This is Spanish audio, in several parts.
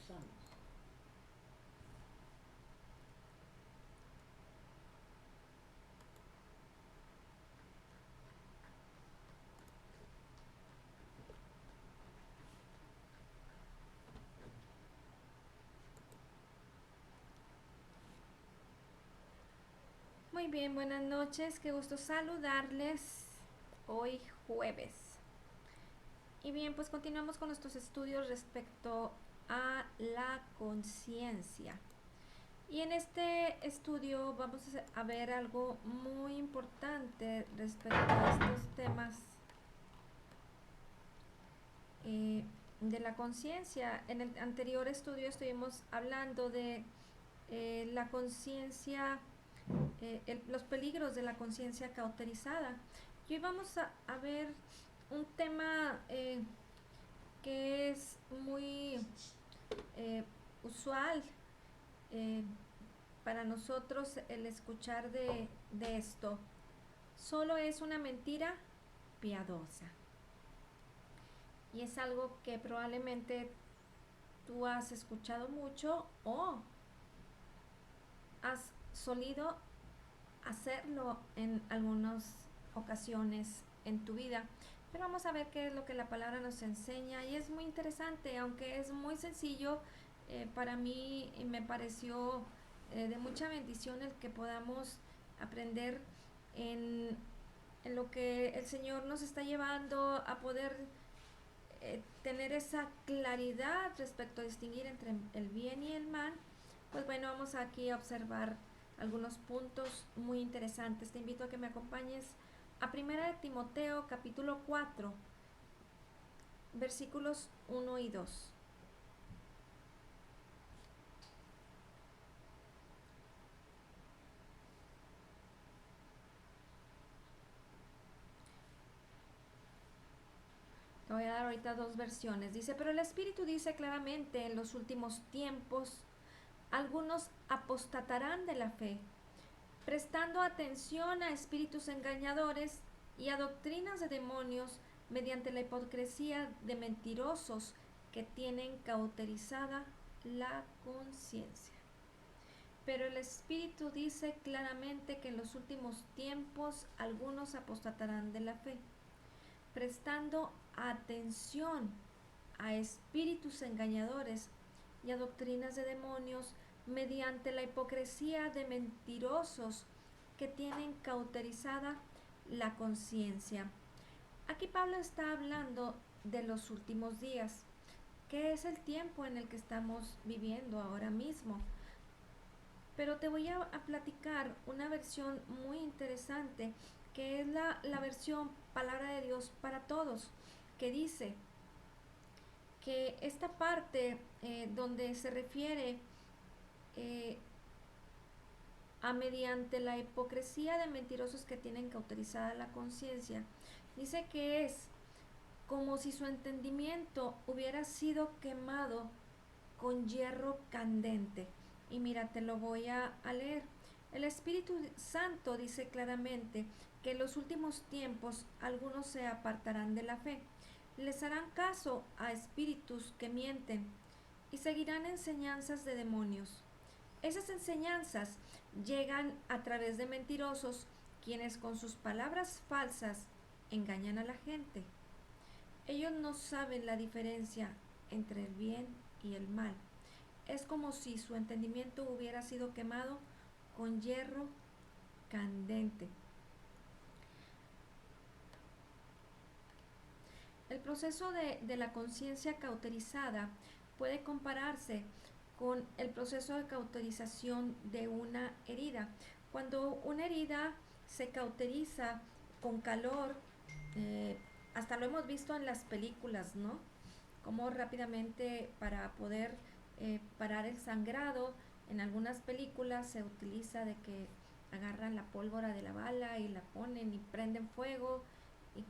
empezamos. Muy bien, buenas noches, qué gusto saludarles hoy jueves. Y bien, pues continuamos con nuestros estudios respecto a la conciencia. Y en este estudio vamos a ver algo muy importante respecto a estos temas de la conciencia. En el anterior estudio estuvimos hablando de la conciencia, los peligros de la conciencia cauterizada. Y hoy vamos a ver un tema que es muy usual eh, para nosotros el escuchar de esto. Solo es una mentira piadosa. Y es algo que probablemente tú has escuchado mucho o has solido hacerlo en algunas ocasiones en tu vida. Pero vamos a ver qué es lo que la palabra nos enseña y es muy interesante, aunque es muy sencillo, para mí me pareció de mucha bendición el que podamos aprender en, en lo que el Señor nos está llevando a poder tener esa claridad respecto a distinguir entre el bien y el mal. Pues bueno, vamos aquí a observar algunos puntos muy interesantes. Te invito a que me acompañes a 1 Timoteo capítulo 4, versículos 1 y 2. Te voy a dar ahorita dos versiones. Dice, pero el Espíritu dice claramente, en los últimos tiempos algunos apostatarán de la fe, prestando atención a espíritus engañadores y a doctrinas de demonios mediante la hipocresía de mentirosos que tienen cauterizada la conciencia. Pero el Espíritu dice claramente que en los últimos tiempos algunos apostatarán de la fe, prestando atención a espíritus engañadores y a doctrinas de demonios mediante la hipocresía de mentirosos que tienen cauterizada la conciencia. Aquí Pablo está hablando de los últimos días, que es el tiempo en el que estamos viviendo ahora mismo. Pero te voy a platicar una versión muy interesante, que es la versión Palabra de Dios para Todos, que dice que esta parte donde se refiere eh, a mediante la hipocresía de mentirosos que tienen cauterizada la conciencia, dice que es como si su entendimiento hubiera sido quemado con hierro candente. Y mira, te lo voy a leer. El Espíritu Santo dice claramente que en los últimos tiempos algunos se apartarán de la fe, les harán caso a espíritus que mienten y seguirán enseñanzas de demonios. Esas enseñanzas llegan a través de mentirosos, quienes con sus palabras falsas engañan a la gente. Ellos no saben la diferencia entre el bien y el mal. Es como si su entendimiento hubiera sido quemado con hierro candente. El proceso de la conciencia cauterizada puede compararse con el proceso de cauterización de una herida. Cuando una herida se cauteriza con calor, eh, hasta lo hemos visto en las películas, ¿no? Como rápidamente para poder parar el sangrado, en algunas películas se utiliza de que agarran la pólvora de la bala y la ponen y prenden fuego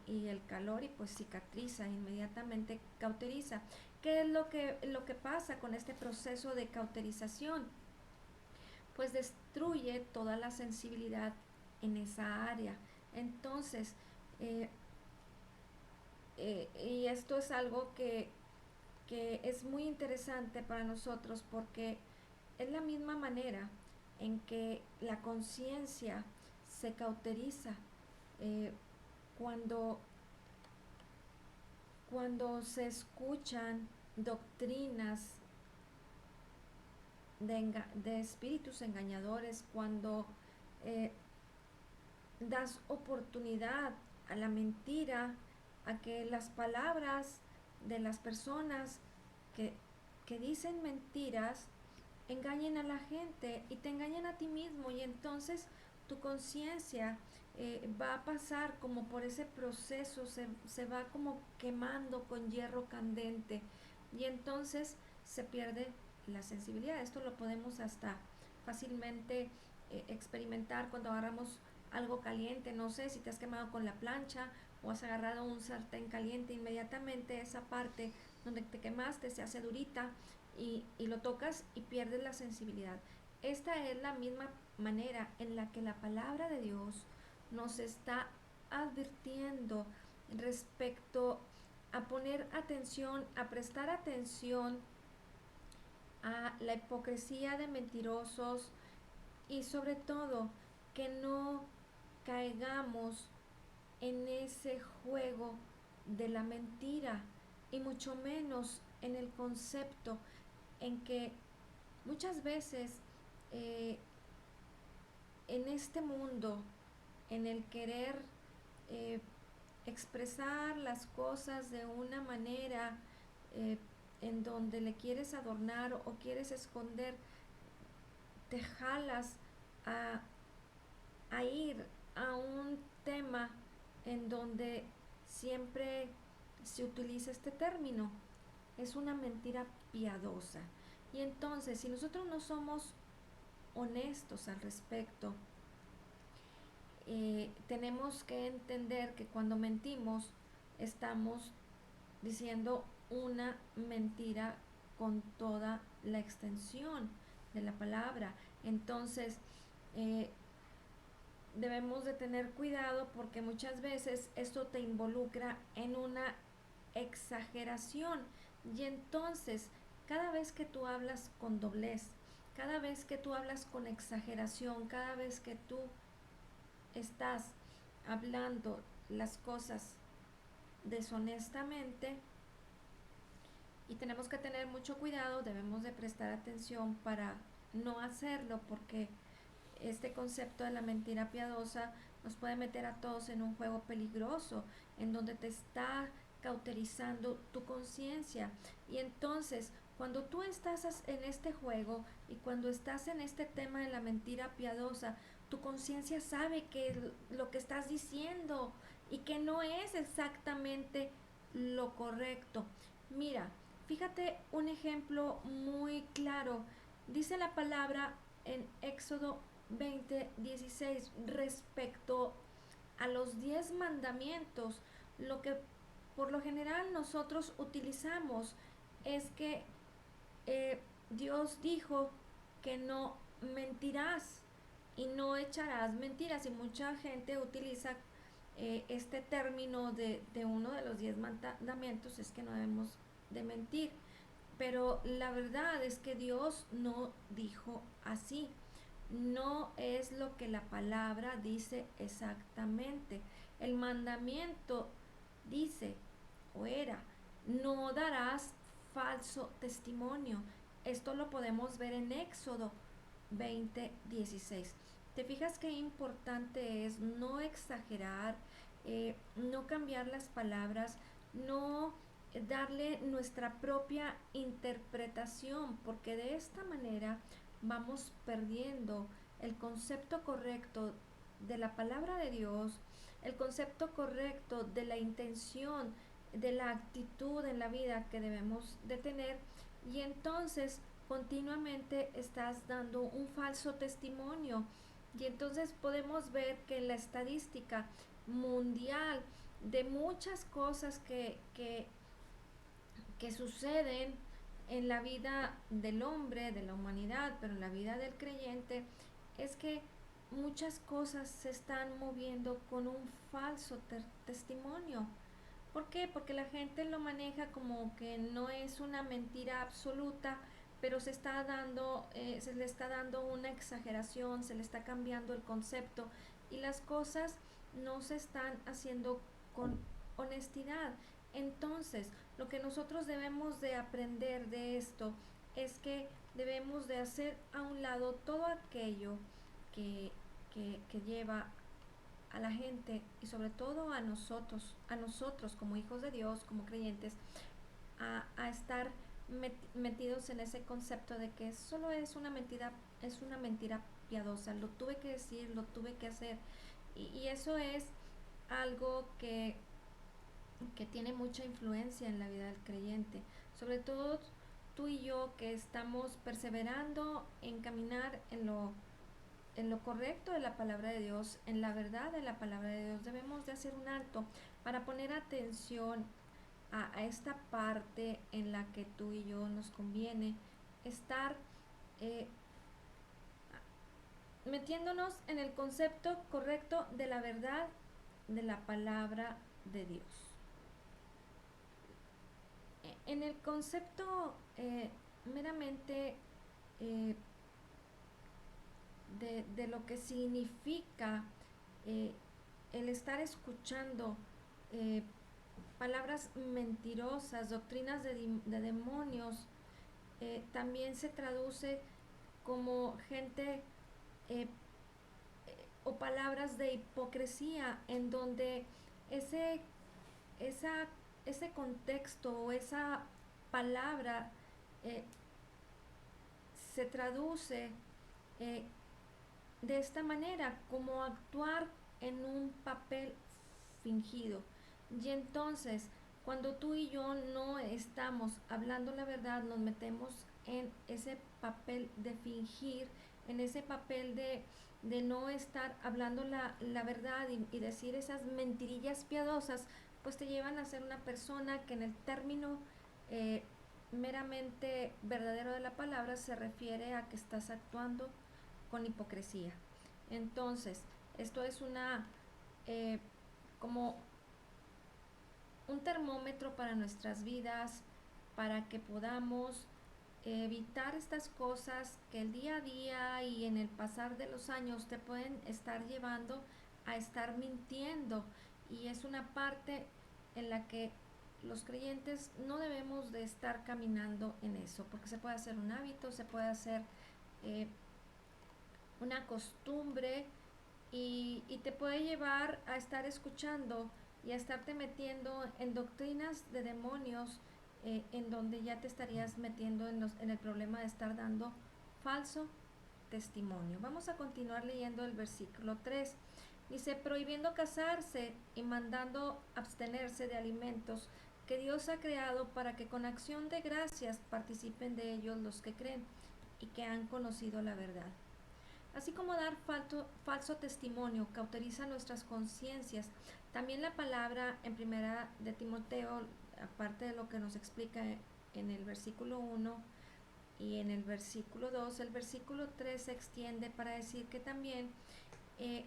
y el calor y pues cicatriza, inmediatamente cauteriza. ¿Qué es lo que pasa con este proceso de cauterización? Pues destruye toda la sensibilidad en esa área. Entonces, y esto es algo que es muy interesante para nosotros porque es la misma manera en que la conciencia se cauteriza eh, cuando, cuando se escuchan doctrinas de espíritus engañadores, cuando eh, das oportunidad a la mentira, a que las palabras de las personas que, que dicen mentiras engañen a la gente y te engañan a ti mismo, y entonces tu conciencia va a pasar como por ese proceso, se va como quemando con hierro candente, y entonces se pierde la sensibilidad. Esto lo podemos hasta fácilmente experimentar cuando agarramos algo caliente. No sé si te has quemado con la plancha o has agarrado un sartén caliente, inmediatamente esa parte donde te quemaste se hace durita y lo tocas y pierdes la sensibilidad. Esta es la misma manera en la que la palabra de Dios nos está advirtiendo respecto a poner atención, a prestar atención a la hipocresía de mentirosos, y sobre todo que no caigamos en ese juego de la mentira, y mucho menos en el concepto en que muchas veces eh, en este mundo, en el querer eh, expresar las cosas de una manera eh, en donde le quieres adornar o quieres esconder, te jalas a, a ir a un tema en donde siempre se utiliza este término. Es una mentira piadosa. Y entonces, si nosotros no somos honestos al respecto, tenemos que entender que cuando mentimos estamos diciendo una mentira con toda la extensión de la palabra. Entonces, eh, debemos de tener cuidado porque muchas veces esto te involucra en una exageración, y entonces cada vez que tú hablas con doblez, cada vez que tú hablas con exageración, cada vez que tú estás hablando las cosas deshonestamente, y tenemos que tener mucho cuidado, debemos de prestar atención para no hacerlo, porque este concepto de la mentira piadosa nos puede meter a todos en un juego peligroso en donde te está cauterizando tu conciencia. Y entonces, cuando tú estás en este juego y cuando estás en este tema de la mentira piadosa, tu conciencia sabe que lo que estás diciendo y que no es exactamente lo correcto. Mira, fíjate un ejemplo muy claro. Dice la palabra en Éxodo 20:16 respecto a los 10 mandamientos. Lo que por lo general nosotros utilizamos es que Dios dijo que no mentirás y no echarás mentiras, y mucha gente utiliza este término de uno de los 10 mandamientos, es que no debemos de mentir, pero la verdad es que Dios no dijo así. No es lo que la palabra dice exactamente. El mandamiento dice, o era, no darás falso testimonio. Esto lo podemos ver en Éxodo 20:16. ¿Te fijas qué importante es no exagerar, no cambiar las palabras, no darle nuestra propia interpretación? Porque de esta manera vamos perdiendo el concepto correcto de la palabra de Dios, el concepto correcto de la intención, de la actitud en la vida que debemos de tener, y entonces continuamente estás dando un falso testimonio. Y entonces podemos ver que la estadística mundial de muchas cosas que suceden en la vida del hombre, de la humanidad, pero en la vida del creyente, es que muchas cosas se están moviendo con un falso testimonio. ¿Por qué? Porque la gente lo maneja como que no es una mentira absoluta, pero se le está dando una exageración, se le está cambiando el concepto y las cosas no se están haciendo con honestidad. Entonces, lo que nosotros debemos de aprender de esto es que debemos de hacer a un lado todo aquello que, que lleva a la gente y sobre todo a nosotros como hijos de Dios, como creyentes, a estar metidos en ese concepto de que solo es una mentira piadosa, lo tuve que decir, lo tuve que hacer. Y eso es algo que tiene mucha influencia en la vida del creyente, sobre todo tú y yo que estamos perseverando en caminar en lo correcto de la palabra de Dios, en la verdad de la palabra de Dios. Debemos de hacer un alto para poner atención a esta parte en la que tú y yo nos conviene estar eh, metiéndonos en el concepto correcto de la verdad de la palabra de Dios. En el concepto meramente eh, de lo que significa eh, el estar escuchando eh, palabras mentirosas, doctrinas de demonios, también se traduce como gente o palabras de hipocresía en donde ese, esa, ese contexto o esa palabra eh, se traduce eh, de esta manera, como actuar en un papel fingido. Y entonces, cuando tú y yo no estamos hablando la verdad, nos metemos en ese papel de fingir, en ese papel de no estar hablando la verdad y decir esas mentirillas piadosas, pues te llevan a ser una persona que en el término eh, meramente verdadero de la palabra se refiere a que estás actuando con hipocresía. Entonces, esto es una eh, como un termómetro para nuestras vidas, para que podamos evitar estas cosas que el día a día y en el pasar de los años te pueden estar llevando a estar mintiendo. Y es una parte en la que los creyentes no debemos de estar caminando en eso, porque se puede hacer un hábito, se puede hacer eh, una costumbre y te puede llevar a estar escuchando y a estarte metiendo en doctrinas de demonios en donde ya te estarías metiendo en el problema de estar dando falso testimonio. Vamos a continuar leyendo el versículo 3. Dice, prohibiendo casarse y mandando abstenerse de alimentos que Dios ha creado para que con acción de gracias participen de ellos los que creen y que han conocido la verdad. Así como dar falso testimonio cauteriza nuestras conciencias, también la palabra en primera de Timoteo, aparte de lo que nos explica en el versículo 1 y en el versículo 2, el versículo 3 se extiende para decir que también eh,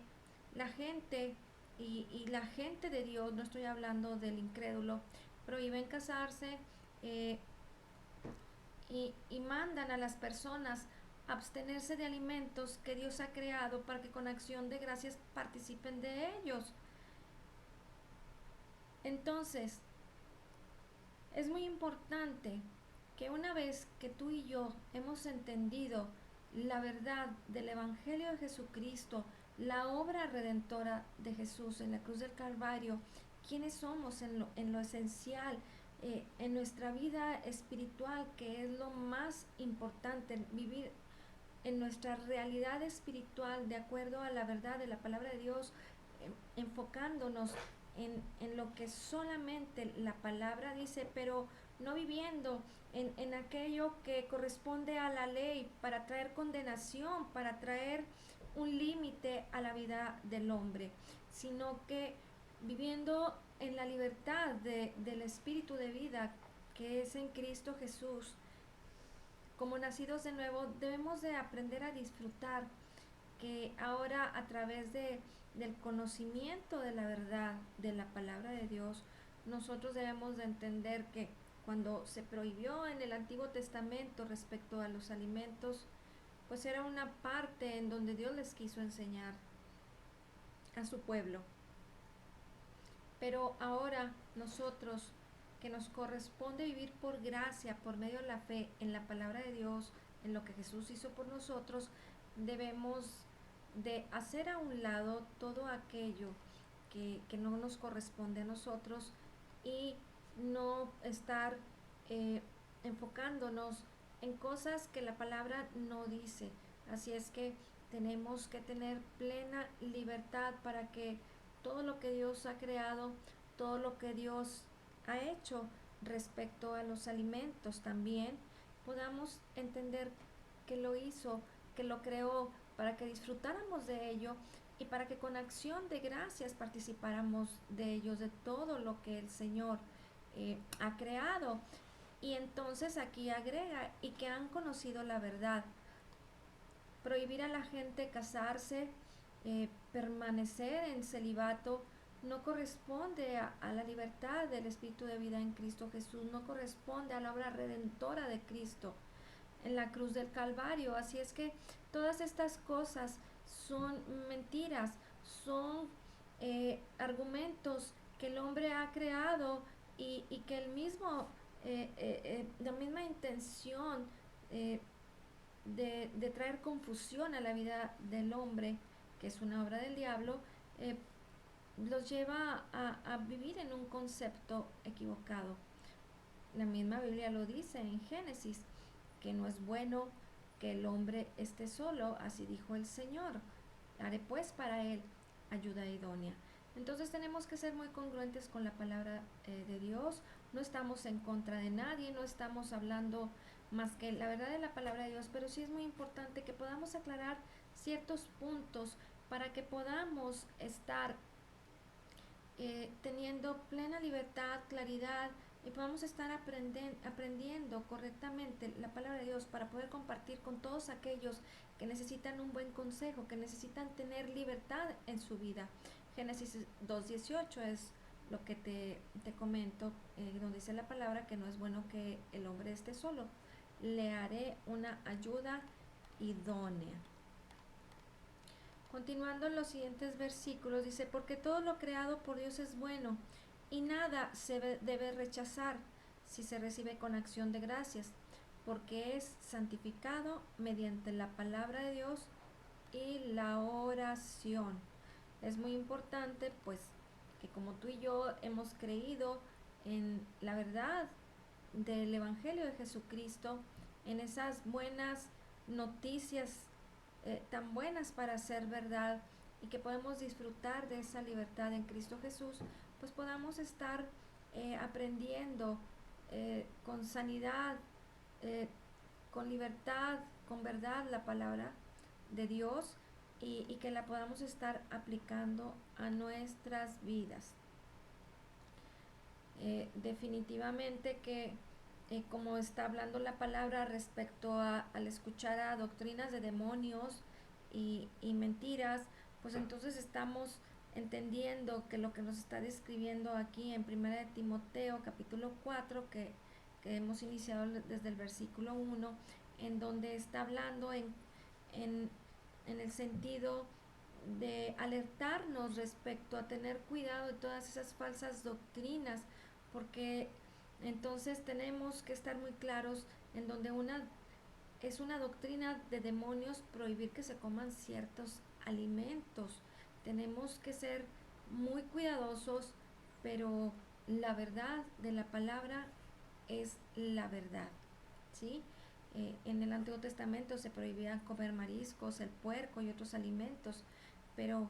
la gente y la gente de Dios, no estoy hablando del incrédulo, prohíben casarse eh, y mandan a las personas abstenerse de alimentos que Dios ha creado para que con acción de gracias participen de ellos. Entonces, es muy importante que una vez que tú y yo hemos entendido la verdad del Evangelio de Jesucristo, la obra redentora de Jesús en la cruz del Calvario, quiénes somos en lo esencial, en nuestra vida espiritual, que es lo más importante, vivir en nuestra realidad espiritual de acuerdo a la verdad de la palabra de Dios, enfocándonos en lo que solamente la palabra dice, pero no viviendo en aquello que corresponde a la ley para traer condenación, para traer un límite a la vida del hombre, sino que viviendo en la libertad del espíritu de vida que es en Cristo Jesús. Como nacidos de nuevo, debemos de aprender a disfrutar que ahora a través del conocimiento de la verdad de la palabra de Dios, nosotros debemos de entender que cuando se prohibió en el Antiguo Testamento respecto a los alimentos, pues era una parte en donde Dios les quiso enseñar a su pueblo. Pero ahora nosotros, que nos corresponde vivir por gracia, por medio de la fe en la palabra de Dios, en lo que Jesús hizo por nosotros, debemos de hacer a un lado todo aquello que no nos corresponde a nosotros y no estar eh, enfocándonos en cosas que la palabra no dice. Así es que tenemos que tener plena libertad para que todo lo que Dios ha creado, todo lo que Dios ha hecho respecto a los alimentos también, podamos entender que lo hizo, que lo creó para que disfrutáramos de ello y para que con acción de gracias participáramos de ellos, de todo lo que el Señor ha creado. Y entonces aquí agrega, y que han conocido la verdad. Prohibir a la gente casarse, permanecer en celibato, no corresponde a la libertad del espíritu de vida en Cristo Jesús, no corresponde a la obra redentora de Cristo en la cruz del Calvario. Así es que todas estas cosas son mentiras, son argumentos que el hombre ha creado y que el mismo, la misma intención eh, de traer confusión a la vida del hombre, que es una obra del diablo, eh, los lleva a vivir en un concepto equivocado. La misma Biblia lo dice en Génesis, que no es bueno que el hombre esté solo, así dijo el Señor. Haré pues para él ayuda idónea. Entonces tenemos que ser muy congruentes con la palabra de Dios. No estamos en contra de nadie, no estamos hablando más que la verdad de la palabra de Dios, pero sí es muy importante que podamos aclarar ciertos puntos para que podamos estar teniendo plena libertad, claridad y podamos estar aprendiendo correctamente la palabra de Dios para poder compartir con todos aquellos que necesitan un buen consejo, que necesitan tener libertad en su vida. Génesis 2:18 es lo que te comento, donde dice la palabra que no es bueno que el hombre esté solo. Le haré una ayuda idónea. Continuando en los siguientes versículos, dice, porque todo lo creado por Dios es bueno y nada se debe rechazar si se recibe con acción de gracias, porque es santificado mediante la palabra de Dios y la oración. Es muy importante, pues, que como tú y yo hemos creído en la verdad del Evangelio de Jesucristo, en esas buenas noticias tan buenas para ser verdad y que podemos disfrutar de esa libertad en Cristo Jesús, pues podamos estar aprendiendo con sanidad, eh, con libertad, con verdad la palabra de Dios y que la podamos estar aplicando a nuestras vidas. Definitivamente que como está hablando la palabra respecto al escuchar a doctrinas de demonios y mentiras, pues entonces estamos entendiendo que lo que nos está describiendo aquí en 1 Timoteo capítulo 4, que hemos iniciado desde el versículo 1, en donde está hablando en, en el sentido de alertarnos respecto a tener cuidado de todas esas falsas doctrinas, porque entonces tenemos que estar muy claros en donde es una doctrina de demonios prohibir que se coman ciertos alimentos. Tenemos que ser muy cuidadosos, pero la verdad de la palabra es la verdad, ¿sí? En el Antiguo Testamento se prohibía comer mariscos, el puerco y otros alimentos, pero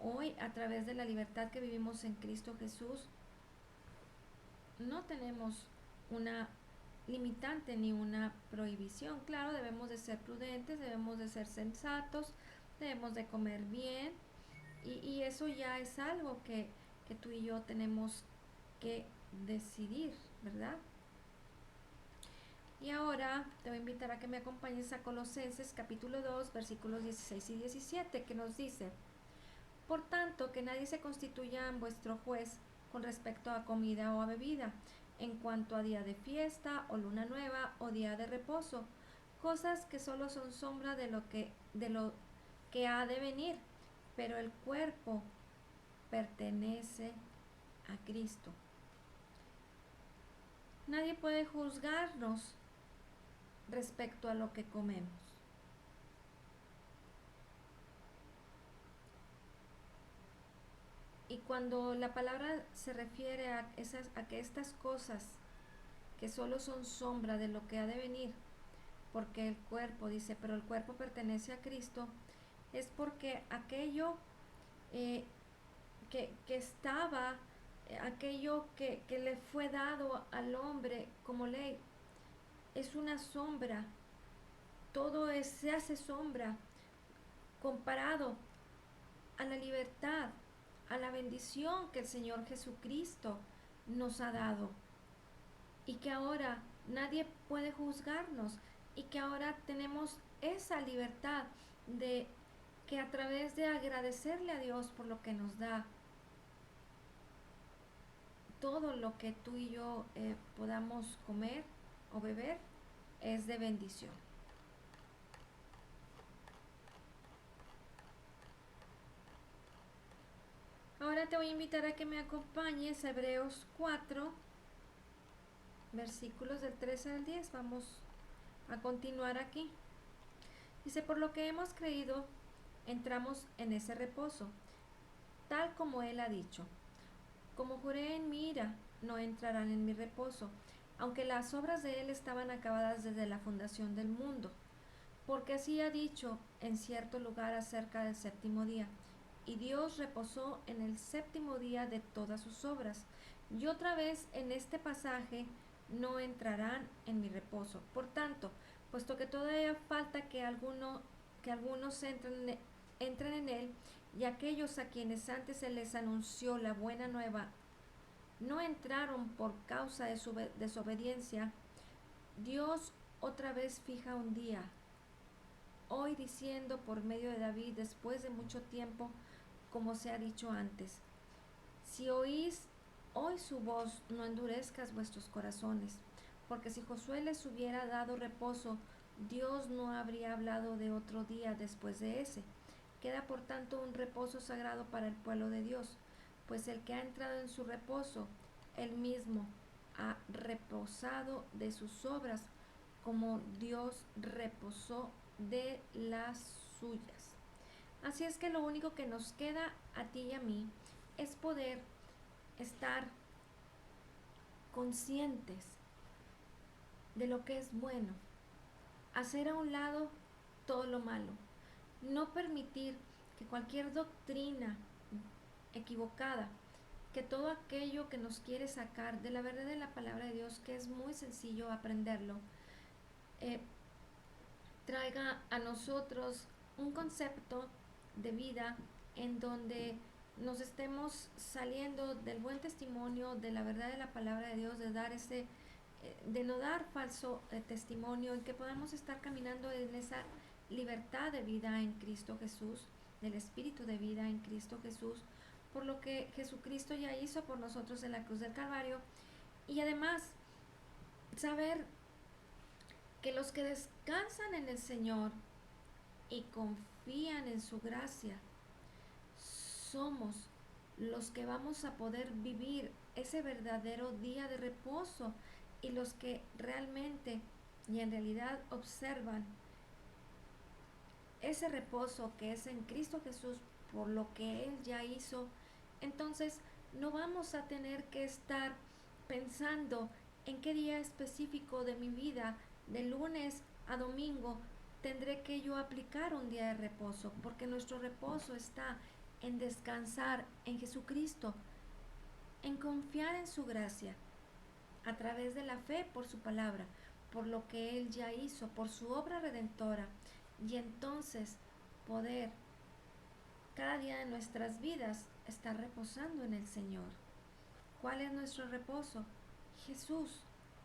hoy a través de la libertad que vivimos en Cristo Jesús, no tenemos una limitante ni una prohibición. Claro, debemos de ser prudentes, debemos de ser sensatos, debemos de comer bien y eso ya es algo que tú y yo tenemos que decidir, ¿verdad? Y ahora te voy a invitar a que me acompañes a Colosenses capítulo 2 versículos 16 y 17 que nos dice, por tanto, que nadie se constituya en vuestro juez con respecto a comida o a bebida, en cuanto a día de fiesta o luna nueva o día de reposo, cosas que solo son sombra de lo que ha de venir, pero el cuerpo pertenece a Cristo. Nadie puede juzgarnos respecto a lo que comemos. Y cuando la palabra se refiere a que estas cosas que solo son sombra de lo que ha de venir, porque el cuerpo, dice, pero el cuerpo pertenece a Cristo, es porque aquello eh, que estaba, aquello que le fue dado al hombre como ley, es una sombra. Se hace sombra comparado a la libertad, a la bendición que el Señor Jesucristo nos ha dado, y que ahora nadie puede juzgarnos, y que ahora tenemos esa libertad de que a través de agradecerle a Dios por lo que nos da, todo lo que tú y yo podamos comer o beber es de bendición. Ahora te voy a invitar a que me acompañes a Hebreos 4, versículos del 13 al 10. Vamos a continuar aquí. Dice, por lo que hemos creído, entramos en ese reposo, tal como Él ha dicho. Como juré en mi ira, no entrarán en mi reposo, aunque las obras de Él estaban acabadas desde la fundación del mundo. Porque así ha dicho en cierto lugar acerca del séptimo día. Y Dios reposó en el séptimo día de todas sus obras. Y otra vez en este pasaje, no entrarán en mi reposo. Por tanto, puesto que todavía falta que algunos entren en él, y aquellos a quienes antes se les anunció la buena nueva no entraron por causa de su desobediencia, Dios otra vez fija un día, hoy, diciendo por medio de David después de mucho tiempo, como se ha dicho antes, si oís hoy su voz, no endurezcas vuestros corazones, porque si Josué les hubiera dado reposo, Dios no habría hablado de otro día después de ese. Queda por tanto un reposo sagrado para el pueblo de Dios, pues el que ha entrado en su reposo, él mismo ha reposado de sus obras, como Dios reposó de las suyas. Así es que lo único que nos queda a ti y a mí es poder estar conscientes de lo que es bueno, hacer a un lado todo lo malo, no permitir que cualquier doctrina equivocada, que todo aquello que nos quiere sacar de la verdad de la palabra de Dios, que es muy sencillo aprenderlo, eh, traiga a nosotros un concepto de vida en donde nos estemos saliendo del buen testimonio, de la verdad de la palabra de Dios, de no dar falso testimonio, y que podamos estar caminando en esa libertad de vida en Cristo Jesús, del espíritu de vida en Cristo Jesús, por lo que Jesucristo ya hizo por nosotros en la cruz del Calvario. Y además saber que los que descansan en el Señor y confían en su gracia, somos los que vamos a poder vivir ese verdadero día de reposo, y los que realmente y en realidad observan ese reposo que es en Cristo Jesús por lo que Él ya hizo, entonces no vamos a tener que estar pensando en qué día específico de mi vida, de lunes a domingo, tendré que yo aplicar un día de reposo, porque nuestro reposo está en descansar en Jesucristo, en confiar en su gracia, a través de la fe por su palabra, por lo que Él ya hizo, por su obra redentora, y entonces poder cada día de nuestras vidas estar reposando en el Señor. ¿Cuál es nuestro reposo? Jesús,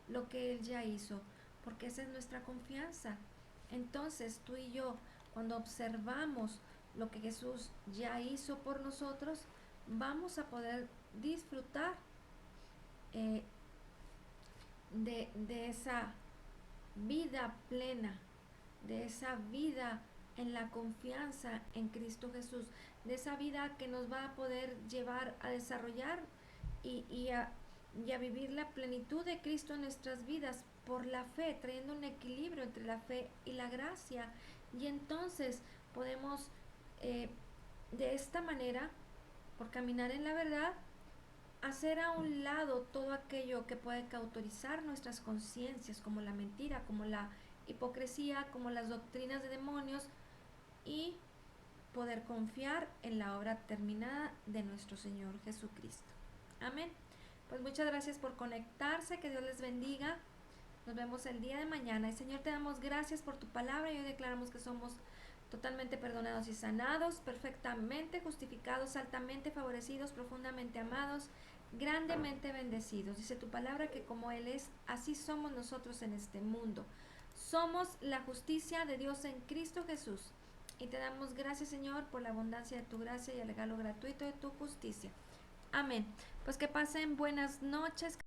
lo que Él ya hizo, porque esa es nuestra confianza. Entonces tú y yo, cuando observamos lo que Jesús ya hizo por nosotros, vamos a poder disfrutar de esa vida plena, de esa vida en la confianza en Cristo Jesús, de esa vida que nos va a poder llevar a desarrollar y a vivir la plenitud de Cristo en nuestras vidas por la fe, trayendo un equilibrio entre la fe y la gracia. Y entonces podemos de esta manera, por caminar en la verdad, hacer a un lado todo aquello que puede cauterizar nuestras conciencias, como la mentira, como la hipocresía, como las doctrinas de demonios, y poder confiar en la obra terminada de nuestro Señor Jesucristo. Amén. Pues muchas gracias por conectarse, que Dios les bendiga. Nos vemos el día de mañana. Y Señor, te damos gracias por tu palabra y hoy declaramos que somos totalmente perdonados y sanados, perfectamente justificados, altamente favorecidos, profundamente amados, grandemente bendecidos. Dice tu palabra que como Él es, así somos nosotros en este mundo. Somos la justicia de Dios en Cristo Jesús. Y te damos gracias, Señor, por la abundancia de tu gracia y el regalo gratuito de tu justicia. Amén. Pues que pasen buenas noches.